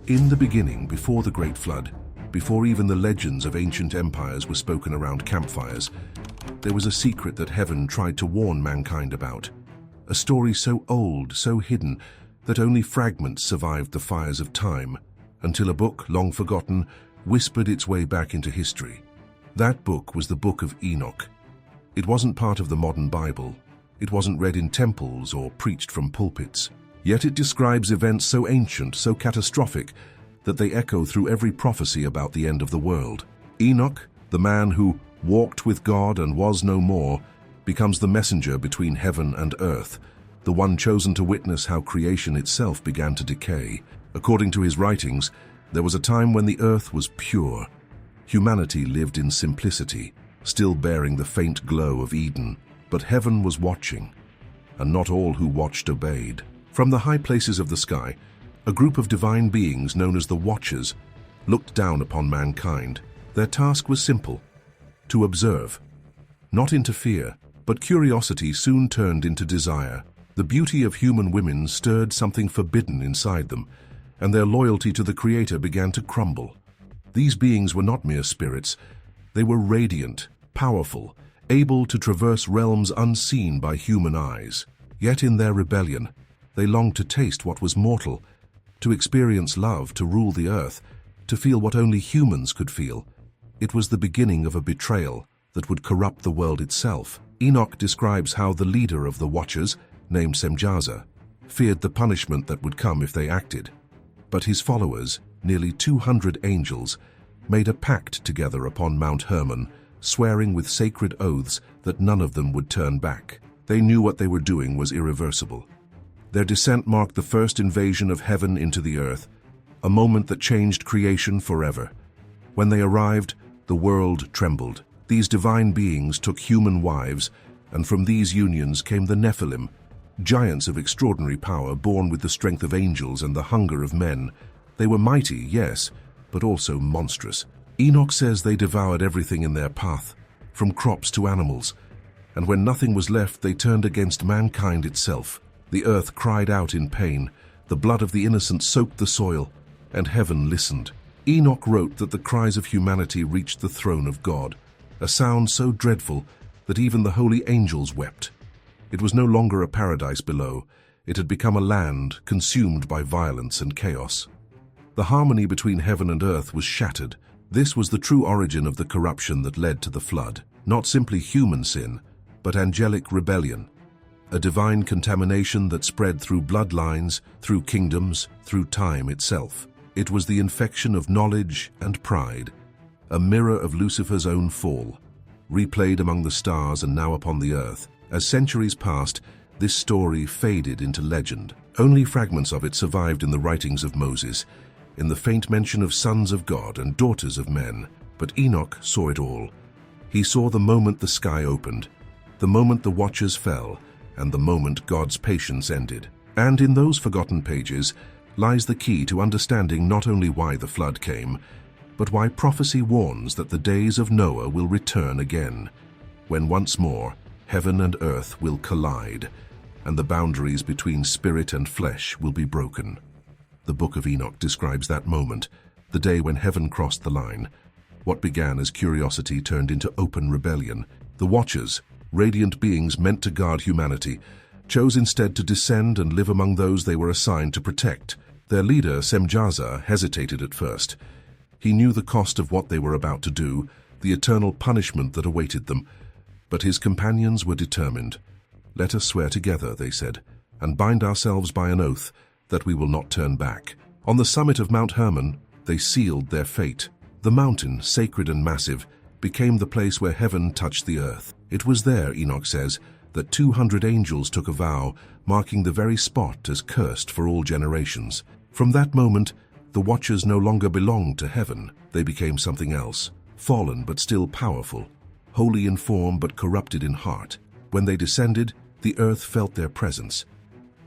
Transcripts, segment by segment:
In the beginning, before the Great Flood, before even the legends of ancient empires were spoken around campfires, there was a secret that heaven tried to warn mankind about. A story so old, so hidden, that only fragments survived the fires of time, until a book, long forgotten, whispered its way back into history. That book was the Book of Enoch. It wasn't part of the modern Bible. It wasn't read in temples or preached from pulpits. Yet it describes events so ancient, so catastrophic, that they echo through every prophecy about the end of the world. Enoch, the man who walked with God and was no more, becomes the messenger between heaven and earth, the one chosen to witness how creation itself began to decay. According to his writings, there was a time when the earth was pure. Humanity lived in simplicity, still bearing the faint glow of Eden. But heaven was watching, and not all who watched obeyed. From the high places of the sky, a group of divine beings known as the Watchers looked down upon mankind. Their task was simple: to observe, not interfere. But curiosity soon turned into desire. The beauty of human women stirred something forbidden inside them, and their loyalty to the Creator began to crumble. These beings were not mere spirits. They were radiant, powerful, able to traverse realms unseen by human eyes. Yet in their rebellion, they longed to taste what was mortal, to experience love, to rule the earth, to feel what only humans could feel. It was the beginning of a betrayal that would corrupt the world itself. Enoch describes how the leader of the Watchers, named Semjaza, feared the punishment that would come if they acted. But his followers, nearly 200 angels, made a pact together upon Mount Hermon, swearing with sacred oaths that none of them would turn back. They knew what they were doing was irreversible. Their descent marked the first invasion of heaven into the earth, a moment that changed creation forever. When they arrived, the world trembled. These divine beings took human wives, and from these unions came the Nephilim, giants of extraordinary power born with the strength of angels and the hunger of men. They were mighty, yes, but also monstrous. Enoch says they devoured everything in their path, from crops to animals, and when nothing was left, they turned against mankind itself. The earth cried out in pain, the blood of the innocent soaked the soil, and heaven listened. Enoch wrote that the cries of humanity reached the throne of God, a sound so dreadful that even the holy angels wept. It was no longer a paradise below. It had become a land consumed by violence and chaos. The harmony between heaven and earth was shattered. This was the true origin of the corruption that led to the flood. Not simply human sin, but angelic rebellion. A divine contamination that spread through bloodlines, through kingdoms, through time itself. It was the infection of knowledge and pride, a mirror of Lucifer's own fall, replayed among the stars and now upon the earth. As centuries passed, this story faded into legend. Only fragments of it survived in the writings of Moses, in the faint mention of sons of God and daughters of men. But Enoch saw it all. He saw the moment the sky opened, the moment the Watchers fell, and the moment God's patience ended. And in those forgotten pages lies the key to understanding not only why the flood came, but why prophecy warns that the days of Noah will return again, when once more heaven and earth will collide, and the boundaries between spirit and flesh will be broken. The Book of Enoch describes that moment, the day when heaven crossed the line. What began as curiosity turned into open rebellion. The Watchers, radiant beings meant to guard humanity, chose instead to descend and live among those they were assigned to protect. Their leader, Semjaza, hesitated at first. He knew the cost of what they were about to do, the eternal punishment that awaited them. But his companions were determined. "Let us swear together," they said, "and bind ourselves by an oath that we will not turn back." On the summit of Mount Hermon, they sealed their fate. The mountain, sacred and massive, became the place where heaven touched the earth. It was there, Enoch says, that 200 angels took a vow, marking the very spot as cursed for all generations. From that moment, the Watchers no longer belonged to heaven. They became something else, fallen but still powerful, holy in form but corrupted in heart. When they descended, the earth felt their presence.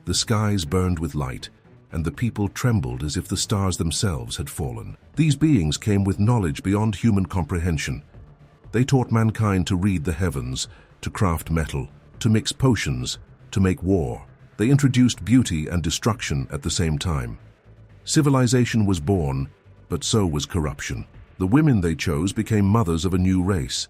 The skies burned with light, and the people trembled as if the stars themselves had fallen. These beings came with knowledge beyond human comprehension. They taught mankind to read the heavens, to craft metal, to mix potions, to make war. They introduced beauty and destruction at the same time. Civilization was born, but so was corruption. The women they chose became mothers of a new race.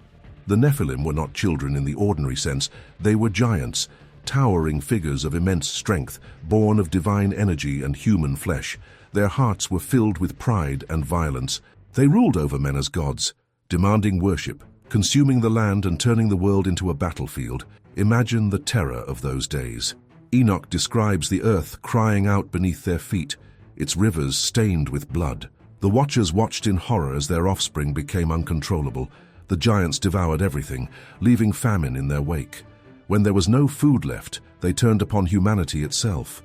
The Nephilim were not children in the ordinary sense. They were giants, towering figures of immense strength, born of divine energy and human flesh. Their hearts were filled with pride and violence. They ruled over men as gods, demanding worship, consuming the land and turning the world into a battlefield. Imagine the terror of those days. Enoch describes the earth crying out beneath their feet, its rivers stained with blood. The watchers watched in horror as their offspring became uncontrollable. The giants devoured everything, leaving famine in their wake. When there was no food left, they turned upon humanity itself.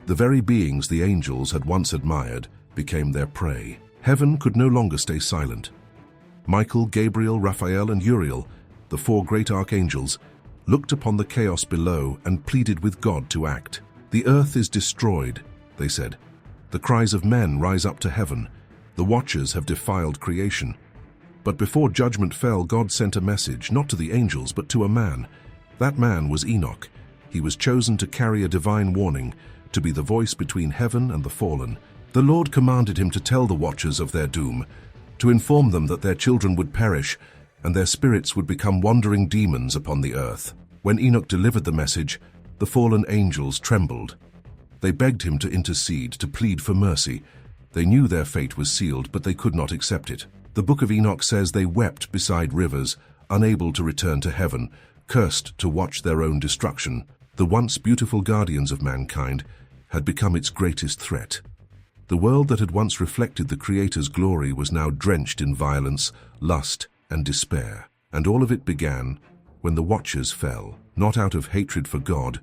The very beings the angels had once admired became their prey. Heaven could no longer stay silent. Michael, Gabriel, Raphael, and Uriel, the four great archangels, looked upon the chaos below and pleaded with God to act. "The earth is destroyed," they said. "The cries of men rise up to heaven. The watchers have defiled creation." But before judgment fell, God sent a message, not to the angels, but to a man. That man was Enoch. He was chosen to carry a divine warning, to be the voice between heaven and the fallen. The Lord commanded him to tell the watchers of their doom, to inform them that their children would perish and their spirits would become wandering demons upon the earth. When Enoch delivered the message, the fallen angels trembled. They begged him to intercede, to plead for mercy. They knew their fate was sealed, but they could not accept it. The book of Enoch says they wept beside rivers, unable to return to heaven, cursed to watch their own destruction. The once beautiful guardians of mankind had become its greatest threat. The world that had once reflected the Creator's glory was now drenched in violence, lust, and despair. And all of it began when the watchers fell, not out of hatred for God,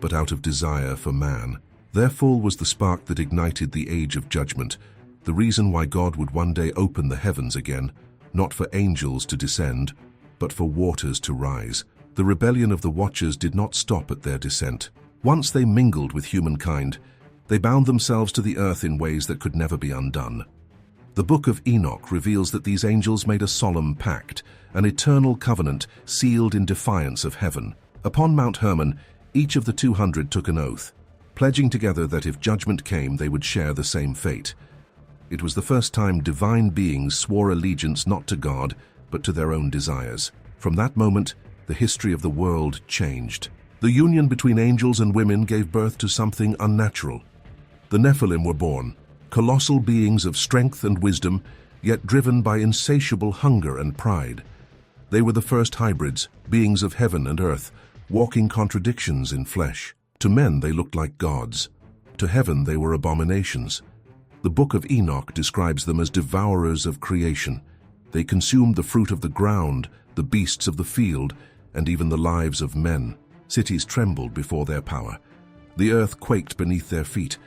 but out of desire for man. Their fall was the spark that ignited the age of judgment, the reason why God would one day open the heavens again, not for angels to descend, but for waters to rise. The rebellion of the watchers did not stop at their descent. Once they mingled with humankind, they bound themselves to the earth in ways that could never be undone. The book of Enoch reveals that these angels made a solemn pact, an eternal covenant sealed in defiance of heaven. Upon Mount Hermon, each of the 200 took an oath, pledging together that if judgment came, they would share the same fate. It was the first time divine beings swore allegiance not to God, but to their own desires. From that moment, the history of the world changed. The union between angels and women gave birth to something unnatural. The Nephilim were born, colossal beings of strength and wisdom, yet driven by insatiable hunger and pride. They were the first hybrids, beings of heaven and earth, walking contradictions in flesh. To men they looked like gods. To heaven they were abominations. The book of Enoch describes them as devourers of creation. They consumed the fruit of the ground, the beasts of the field, and even the lives of men. Cities trembled before their power. The earth quaked beneath their feet.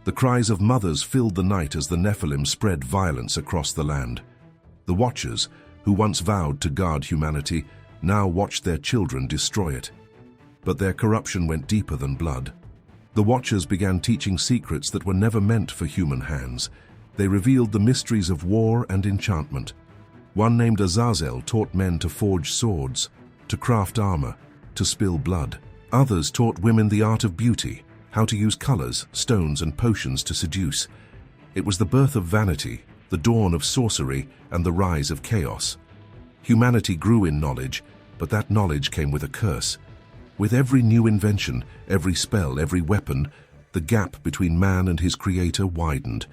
The cries of mothers filled the night as the Nephilim spread violence across the land. The watchers, who once vowed to guard humanity, now watched their children destroy it. But their corruption went deeper than blood. The watchers began teaching secrets that were never meant for human hands. They revealed the mysteries of war and enchantment. One named Azazel taught men to forge swords, to craft armor, to spill blood. Others taught women the art of beauty, how to use colors, stones, and potions to seduce. It was the birth of vanity, the dawn of sorcery, and the rise of chaos. Humanity grew in knowledge, but that knowledge came with a curse. With every new invention, every spell, every weapon, the gap between man and his creator widened.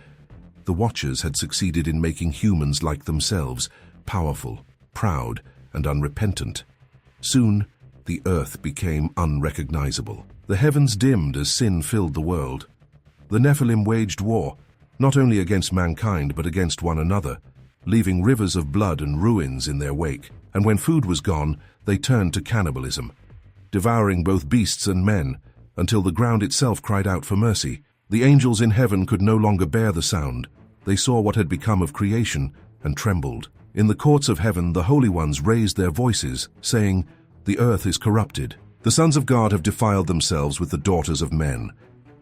The Watchers had succeeded in making humans like themselves, powerful, proud, and unrepentant. Soon, the earth became unrecognizable. The heavens dimmed as sin filled the world. The Nephilim waged war, not only against mankind but against one another, leaving rivers of blood and ruins in their wake. And when food was gone, they turned to cannibalism, devouring both beasts and men, until the ground itself cried out for mercy. The angels in heaven could no longer bear the sound. They saw what had become of creation and trembled. In the courts of heaven, the holy ones raised their voices, saying, "The earth is corrupted. The sons of God have defiled themselves with the daughters of men."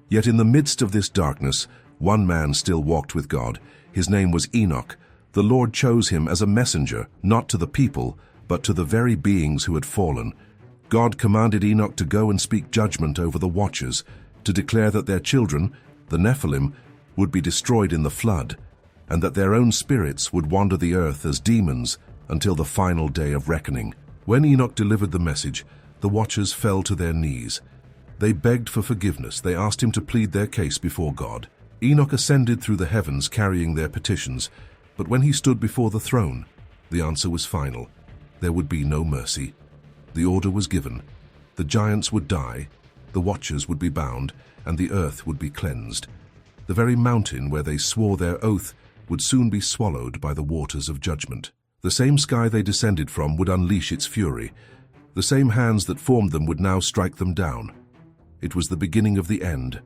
Yet in the midst of this darkness, one man still walked with God. His name was Enoch. The Lord chose him as a messenger, not to the people, but to the very beings who had fallen. God commanded Enoch to go and speak judgment over the Watchers, to declare that their children, the Nephilim, would be destroyed in the flood, and that their own spirits would wander the earth as demons until the final day of reckoning. When Enoch delivered the message, the watchers fell to their knees. They begged for forgiveness. They asked him to plead their case before God. Enoch ascended through the heavens carrying their petitions, but when he stood before the throne, the answer was final. There would be no mercy. The order was given. The giants would die, the watchers would be bound, and the earth would be cleansed. The very mountain where they swore their oath would soon be swallowed by the waters of judgment. The same sky they descended from would unleash its fury. The same hands that formed them would now strike them down. It was the beginning of the end.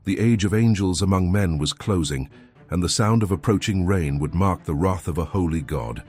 The age of angels among men was closing, and the sound of approaching rain would mark the wrath of a holy God.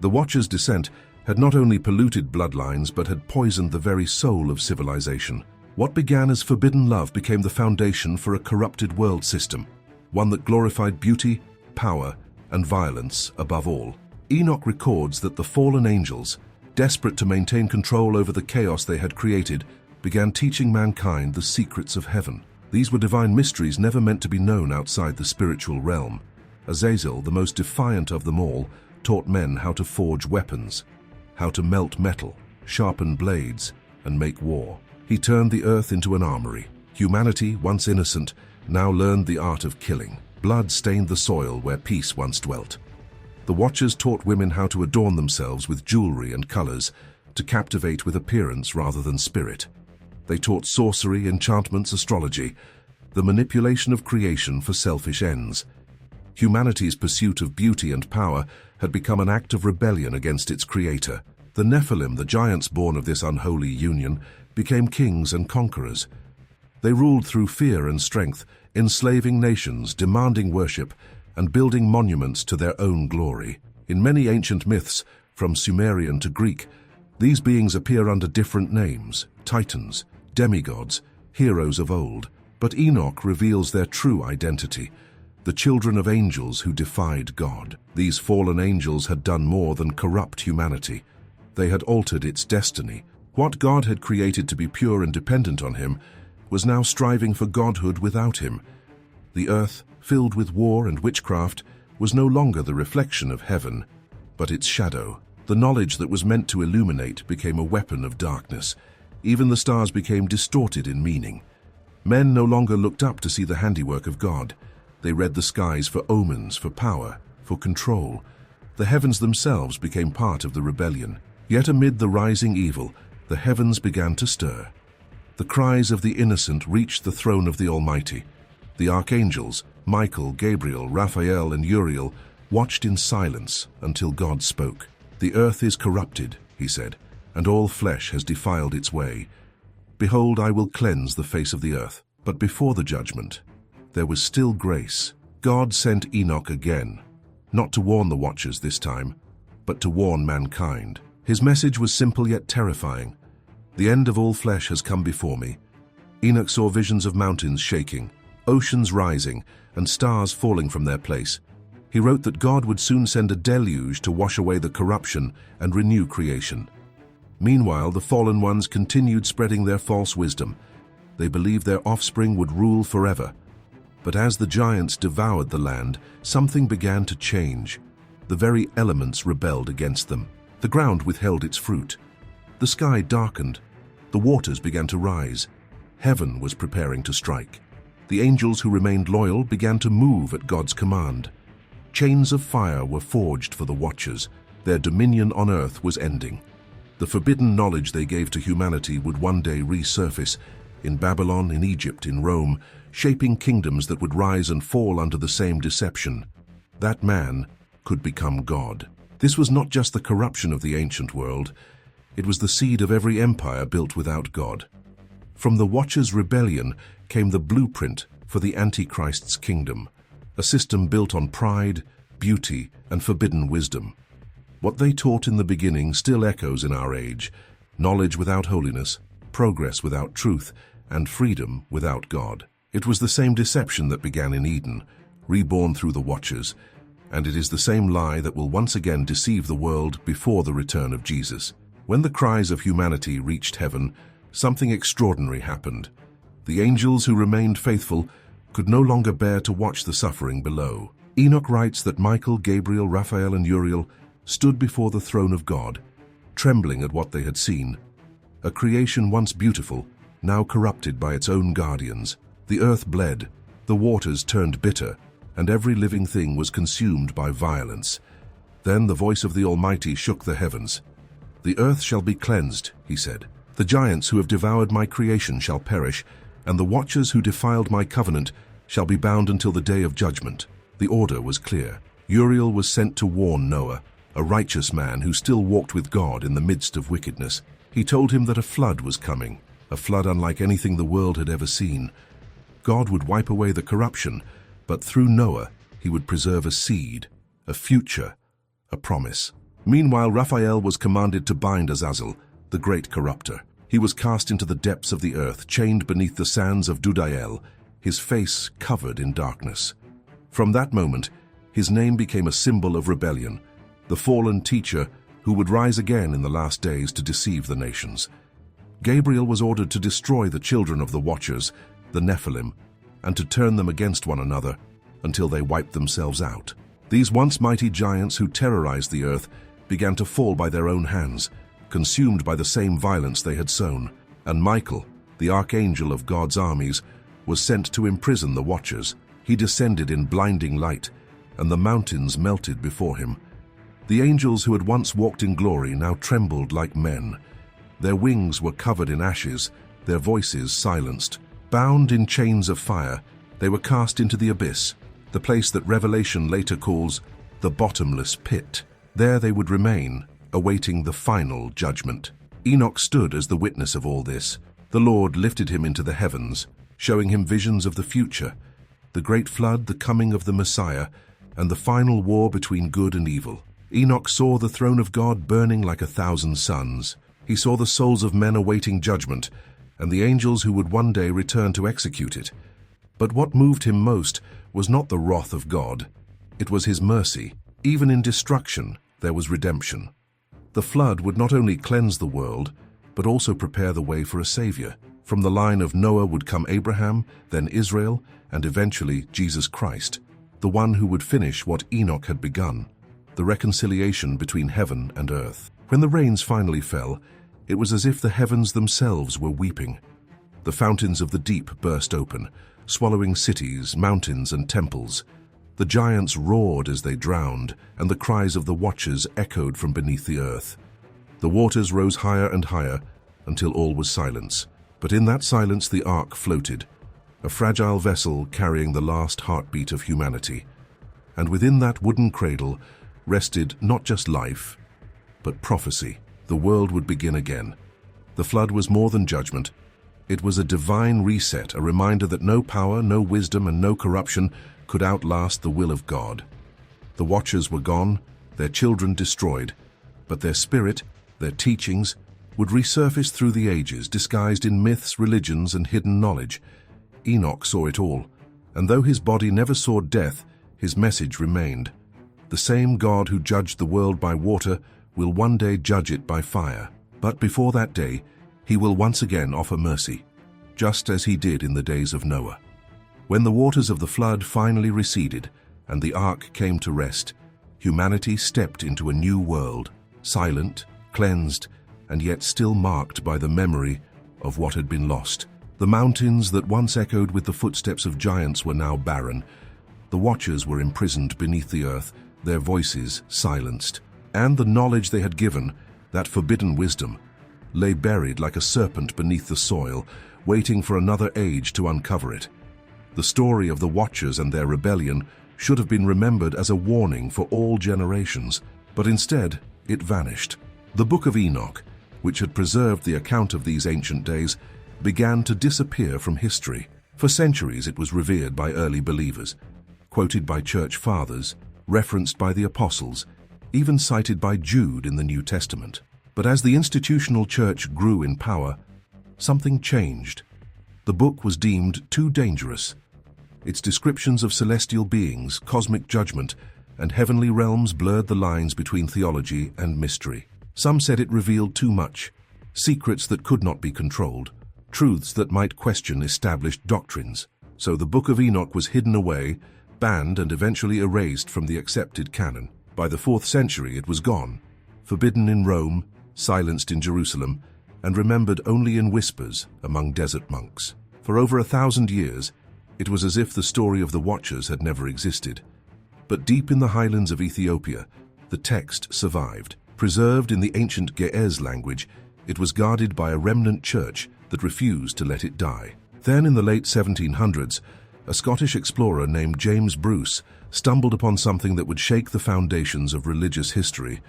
The Watchers' descent had not only polluted bloodlines but had poisoned the very soul of civilization. What began as forbidden love became the foundation for a corrupted world system, one that glorified beauty, power, and violence above all. Enoch records that the fallen angels, desperate to maintain control over the chaos they had created, began teaching mankind the secrets of heaven. These were divine mysteries never meant to be known outside the spiritual realm. Azazel, the most defiant of them all, taught men how to forge weapons, how to melt metal, sharpen blades, and make war. He turned the earth into an armory. Humanity, once innocent, now learned the art of killing. Blood stained the soil where peace once dwelt. The Watchers taught women how to adorn themselves with jewelry and colors, to captivate with appearance rather than spirit. They taught sorcery, enchantments, astrology, the manipulation of creation for selfish ends. Humanity's pursuit of beauty and power had become an act of rebellion against its creator. The Nephilim, the giants born of this unholy union, became kings and conquerors. They ruled through fear and strength, enslaving nations, demanding worship, and building monuments to their own glory. In many ancient myths, from Sumerian to Greek, these beings appear under different names: titans, demigods, heroes of old. But Enoch reveals their true identity: the children of angels who defied God. These fallen angels had done more than corrupt humanity. They had altered its destiny. What God had created to be pure and dependent on him was now striving for godhood without him. The earth, filled with war and witchcraft, was no longer the reflection of heaven, but its shadow. The knowledge that was meant to illuminate became a weapon of darkness. Even the stars became distorted in meaning. Men no longer looked up to see the handiwork of God. They read the skies for omens, for power, for control. The heavens themselves became part of the rebellion. Yet amid the rising evil, the heavens began to stir. The cries of the innocent reached the throne of the Almighty. The archangels, Michael, Gabriel, Raphael, and Uriel, watched in silence until God spoke. "The earth is corrupted," he said, "and all flesh has defiled its way. Behold, I will cleanse the face of the earth." But before the judgment, there was still grace. God sent Enoch again, not to warn the Watchers this time, but to warn mankind. His message was simple yet terrifying. "The end of all flesh has come before me." Enoch saw visions of mountains shaking, oceans rising, and stars falling from their place. He wrote that God would soon send a deluge to wash away the corruption and renew creation. Meanwhile, the fallen ones continued spreading their false wisdom. They believed their offspring would rule forever. But as the giants devoured the land, something began to change. The very elements rebelled against them. The ground withheld its fruit. The sky darkened. The waters began to rise. Heaven was preparing to strike. The angels who remained loyal began to move at God's command. Chains of fire were forged for the Watchers. Their dominion on earth was ending. The forbidden knowledge they gave to humanity would one day resurface, in Babylon, in Egypt, in Rome, shaping kingdoms that would rise and fall under the same deception. That man could become God. This was not just the corruption of the ancient world, it was the seed of every empire built without God. From the Watchers' rebellion came the blueprint for the Antichrist's kingdom, a system built on pride, beauty, and forbidden wisdom. What they taught in the beginning still echoes in our age: knowledge without holiness, progress without truth, and freedom without God. It was the same deception that began in Eden, reborn through the Watchers, and it is the same lie that will once again deceive the world before the return of Jesus. When the cries of humanity reached heaven, something extraordinary happened. The angels who remained faithful could no longer bear to watch the suffering below. Enoch writes that Michael, Gabriel, Raphael, and Uriel stood before the throne of God, trembling at what they had seen. A creation once beautiful, now corrupted by its own guardians. The earth bled, the waters turned bitter, and every living thing was consumed by violence. Then the voice of the Almighty shook the heavens. "The earth shall be cleansed," he said. "The giants who have devoured my creation shall perish, and the watchers who defiled my covenant shall be bound until the day of judgment." The order was clear. Uriel was sent to warn Noah, a righteous man who still walked with God in the midst of wickedness. He told him that a flood was coming, a flood unlike anything the world had ever seen. God would wipe away the corruption, but through Noah he would preserve a seed, a future, a promise. Meanwhile, Raphael was commanded to bind Azazel, the great corrupter. He was cast into the depths of the earth, chained beneath the sands of Dudael, his face covered in darkness. From that moment, his name became a symbol of rebellion, the fallen teacher who would rise again in the last days to deceive the nations. Gabriel was ordered to destroy the children of the Watchers, the Nephilim, and to turn them against one another until they wiped themselves out. These once mighty giants who terrorized the earth began to fall by their own hands, consumed by the same violence they had sown. And Michael, the archangel of God's armies, was sent to imprison the Watchers. He descended in blinding light, and the mountains melted before him. The angels who had once walked in glory now trembled like men. Their wings were covered in ashes, their voices silenced. Bound in chains of fire, they were cast into the abyss, the place that Revelation later calls the bottomless pit. There they would remain, awaiting the final judgment. Enoch stood as the witness of all this. The Lord lifted him into the heavens, showing him visions of the future, the great flood, the coming of the Messiah, and the final war between good and evil. Enoch saw the throne of God burning like 1,000 suns. He saw the souls of men awaiting judgment, and the angels who would one day return to execute it. But what moved him most was not the wrath of God. It was his mercy. Even in destruction, there was redemption. The flood would not only cleanse the world, but also prepare the way for a Savior. From the line of Noah would come Abraham, then Israel, and eventually Jesus Christ, the one who would finish what Enoch had begun, the reconciliation between heaven and earth. When the rains finally fell, it was as if the heavens themselves were weeping. The fountains of the deep burst open, swallowing cities, mountains, and temples. The giants roared as they drowned, and the cries of the Watchers echoed from beneath the earth. The waters rose higher and higher until all was silence. But in that silence the ark floated, a fragile vessel carrying the last heartbeat of humanity. And within that wooden cradle rested not just life, but prophecy. The world would begin again. The flood was more than judgment. It was a divine reset, a reminder that no power, no wisdom, and no corruption could outlast the will of God. The Watchers were gone, their children destroyed, but their spirit, their teachings, would resurface through the ages, disguised in myths, religions, and hidden knowledge. Enoch saw it all, and though his body never saw death, his message remained. The same God who judged the world by water will one day judge it by fire. But before that day, he will once again offer mercy, just as he did in the days of Noah. When the waters of the flood finally receded and the ark came to rest, humanity stepped into a new world, silent, cleansed, and yet still marked by the memory of what had been lost. The mountains that once echoed with the footsteps of giants were now barren. The Watchers were imprisoned beneath the earth, their voices silenced. And the knowledge they had given, that forbidden wisdom, lay buried like a serpent beneath the soil, waiting for another age to uncover it. The story of the Watchers and their rebellion should have been remembered as a warning for all generations, but instead it vanished. The Book of Enoch, which had preserved the account of these ancient days, began to disappear from history. For centuries it was revered by early believers, quoted by church fathers, referenced by the apostles, even cited by Jude in the New Testament. But as the institutional church grew in power, something changed. The book was deemed too dangerous. Its descriptions of celestial beings, cosmic judgment, and heavenly realms blurred the lines between theology and mystery. Some said it revealed too much, secrets that could not be controlled, truths that might question established doctrines. So the Book of Enoch was hidden away, banned and eventually erased from the accepted canon. By the 4th century it was gone, forbidden in Rome, silenced in Jerusalem, and remembered only in whispers among desert monks. For over 1,000 years, it was as if the story of the Watchers had never existed. But deep in the highlands of Ethiopia, the text survived. Preserved in the ancient Ge'ez language, it was guarded by a remnant church that refused to let it die. Then in the late 1700s, a Scottish explorer named James Bruce stumbled upon something that would shake the foundations of religious history.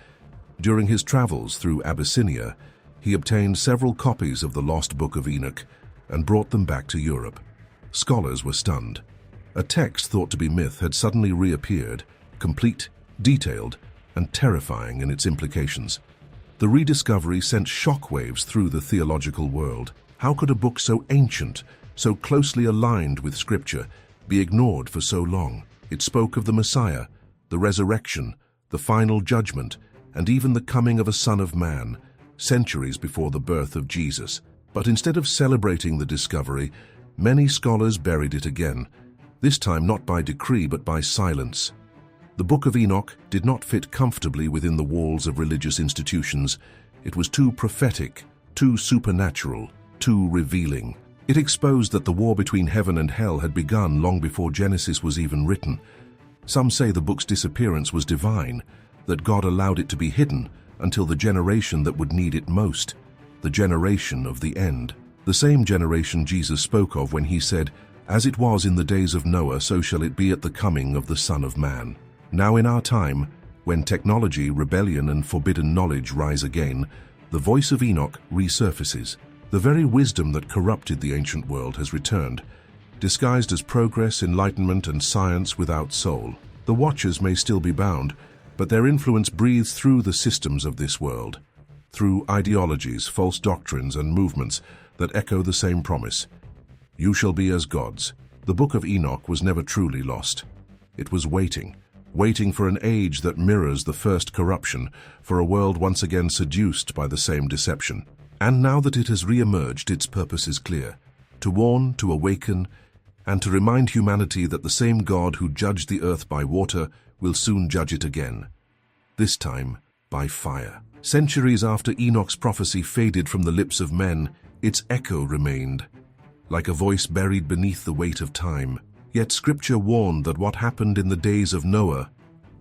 During his travels through Abyssinia, he obtained several copies of the lost Book of Enoch and brought them back to Europe. Scholars were stunned. A text thought to be myth had suddenly reappeared, complete, detailed, and terrifying in its implications. The rediscovery sent shockwaves through the theological world. How could a book so ancient, so closely aligned with Scripture, be ignored for so long? It spoke of the Messiah, the resurrection, the final judgment, and even the coming of a Son of Man, centuries before the birth of Jesus. But instead of celebrating the discovery, many scholars buried it again, this time not by decree but by silence. The Book of Enoch did not fit comfortably within the walls of religious institutions. It was too prophetic, too supernatural, too revealing. It exposed that the war between heaven and hell had begun long before Genesis was even written. Some say the book's disappearance was divine, that God allowed it to be hidden until the generation that would need it most, the generation of the end. The same generation Jesus spoke of when he said, "As it was in the days of Noah, so shall it be at the coming of the Son of Man." Now in our time, when technology, rebellion, and forbidden knowledge rise again, the voice of Enoch resurfaces. The very wisdom that corrupted the ancient world has returned, disguised as progress, enlightenment, and science without soul. The Watchers may still be bound, but their influence breathes through the systems of this world, through ideologies, false doctrines, and movements that echo the same promise. You shall be as gods. The Book of Enoch was never truly lost. It was waiting for an age that mirrors the first corruption, for a world once again seduced by the same deception. And now that it has re-emerged, its purpose is clear: to warn, to awaken, and to remind humanity that the same God who judged the earth by water will soon judge it again, this time by fire. Centuries after Enoch's prophecy faded from the lips of men, its echo remained, like a voice buried beneath the weight of time. Yet Scripture warned that what happened in the days of Noah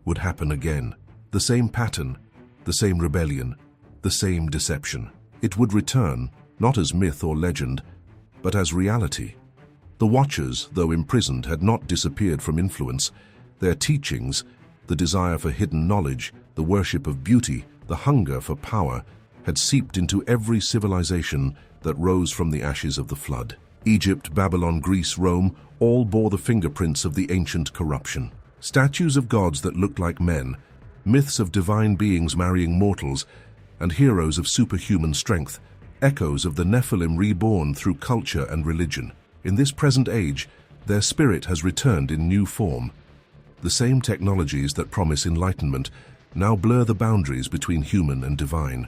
would happen again. The same pattern, the same rebellion, the same deception. It would return, not as myth or legend, but as reality. The Watchers, though imprisoned, had not disappeared from influence. Their teachings, the desire for hidden knowledge, the worship of beauty, the hunger for power, had seeped into every civilization that rose from the ashes of the flood. Egypt, Babylon, Greece, Rome, all bore the fingerprints of the ancient corruption. Statues of gods that looked like men, myths of divine beings marrying mortals, and heroes of superhuman strength, echoes of the Nephilim reborn through culture and religion. In this present age, their spirit has returned in new form. The same technologies that promise enlightenment now blur the boundaries between human and divine.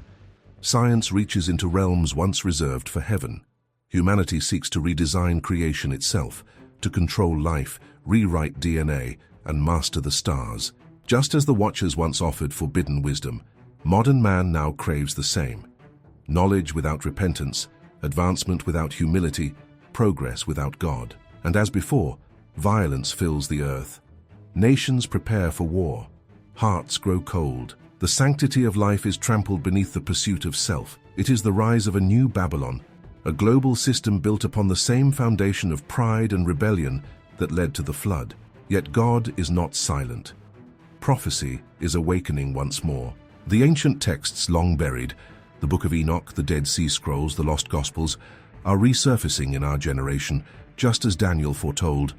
Science reaches into realms once reserved for heaven. Humanity seeks to redesign creation itself, to control life, rewrite DNA, and master the stars. Just as the Watchers once offered forbidden wisdom, modern man now craves the same. Knowledge without repentance, advancement without humility, progress without God. And as before, violence fills the earth. Nations prepare for war. Hearts grow cold. The sanctity of life is trampled beneath the pursuit of self. It is the rise of a new Babylon, a global system built upon the same foundation of pride and rebellion that led to the flood. Yet God is not silent. Prophecy is awakening once more. The ancient texts long buried, the Book of Enoch, the Dead Sea Scrolls, the Lost Gospels, are resurfacing in our generation, just as Daniel foretold.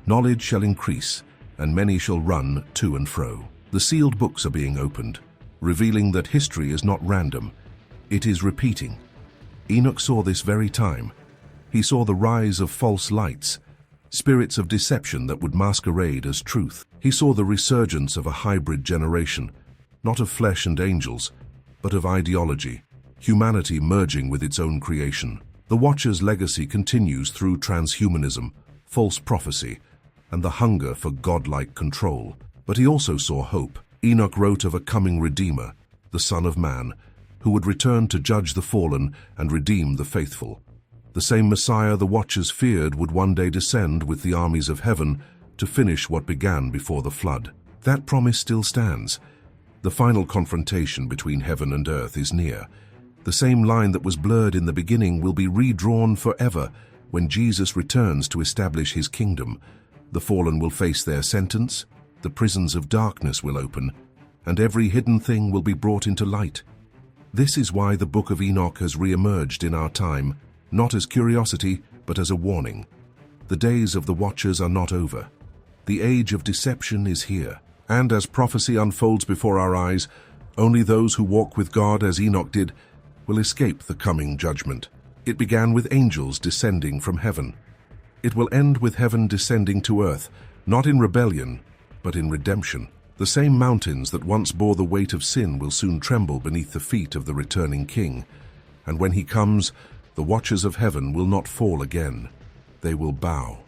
Knowledge shall increase, and many shall run to and fro. The sealed books are being opened, revealing that history is not random, it is repeating. Enoch saw this very time. He saw the rise of false lights, spirits of deception that would masquerade as truth. He saw the resurgence of a hybrid generation, not of flesh and angels, but of ideology, humanity merging with its own creation. The Watcher's legacy continues through transhumanism, false prophecy, and the hunger for godlike control. But he also saw hope. Enoch wrote of a coming Redeemer, the Son of Man, who would return to judge the fallen and redeem the faithful. The same Messiah the watchers feared would one day descend with the armies of heaven to finish what began before the flood. That promise still stands. The final confrontation between heaven and earth is near. The same line that was blurred in the beginning will be redrawn forever when Jesus returns to establish his kingdom. The fallen will face their sentence, the prisons of darkness will open, and every hidden thing will be brought into light. This is why the Book of Enoch has re-emerged in our time, not as curiosity, but as a warning. The days of the watchers are not over. The age of deception is here, and as prophecy unfolds before our eyes, only those who walk with God as Enoch did will escape the coming judgment. It began with angels descending from heaven. It will end with heaven descending to earth, not in rebellion, but in redemption. The same mountains that once bore the weight of sin will soon tremble beneath the feet of the returning King. And when he comes, the watchers of heaven will not fall again. They will bow.